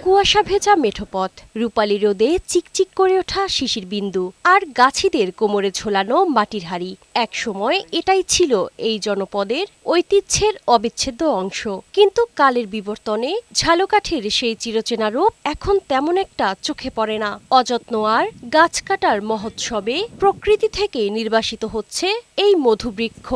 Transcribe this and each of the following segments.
কুয়াশা ভেজা মেঠোপথ, রূপালী রোদে চিকচিক করে ওঠা শিশির বিন্দু আর গাছিদের কোমরে ঝোলানো মাটির হাড়ি। একসময় এটাই ছিল এই জনপদের ঐতিহ্যের অবিচ্ছেদ্য অংশ। কিন্তু কালের বিবর্তনে ঝালকাঠির সেই চিরচেনা রূপ এখন তেমন একটা চোখে পড়ে না। অযত্ন আর গাছ কাটার মহোৎসবে প্রকৃতি থেকে নির্বাসিত হচ্ছে এই মধুবৃক্ষ।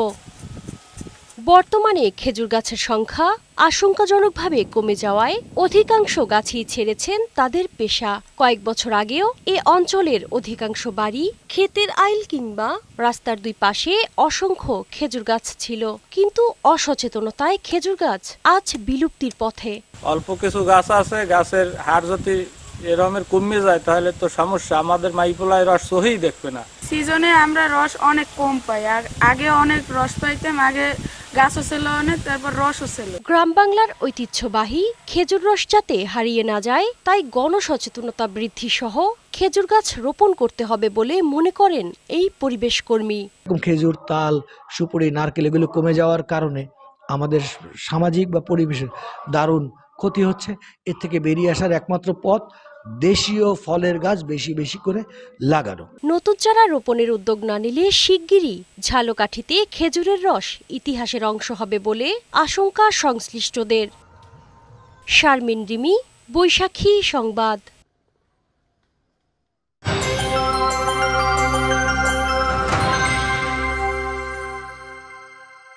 বর্তমানে খেজুর গাছের সংখ্যা আশঙ্কাজনকভাবে কমে যাওয়ায় অধিকাংশ গাছই ছেড়েছেন তাদের পেশা। কয়েক বছর আগেও এ অঞ্চলের অধিকাংশ বাড়ি, ক্ষেতের আইল কিংবা রাস্তার দুই পাশে অসংখ্য খেজুর গাছ ছিল, কিন্তু অসচেতনতায় খেজুর গাছ আজ বিলুপ্তির পথে। অল্প কিছু গাছ আছে, গাছের হাড় যদি এরমের কমে যায় তাহলে তো সমস্যা, আমাদের মাইপোলায় রস সহিই দেখবে না। সিজনে আমরা রস অনেক কম পাই, আর আগে অনেক রস পাইতাম, আগে গাছও ছিল অনেক, তারপর রসও ছিল। গ্রাম বাংলার ঐতিহ্যবাহী খেজুর রস যাতে হারিয়ে না যায় তাই গণসচেতনতা বৃদ্ধি সহ খেজুর গাছ রোপণ করতে হবে বলে মনে করেন এই পরিবেশ কর্মী। খেজুর, তাল, সুপুরি, নারকেল এগুলো কমে যাওয়ার কারণে আমাদের সামাজিক বা পরিবেশের দারুণ ক্ষতি হচ্ছে। এর থেকে বেরিয়ে আসার একমাত্র পথ দেশীয় ফলের গাছ বেশি বেশি করে লাগানো। নতুন চারা রোপণের উদ্যোগ না নিলে শিগগিরই ঝালকাঠিতে খেজুরের রস ইতিহাসের অংশ হবে বলে আশঙ্কা সংশ্লিষ্টদের। শারমিন রিমি, বৈশাখী সংবাদ।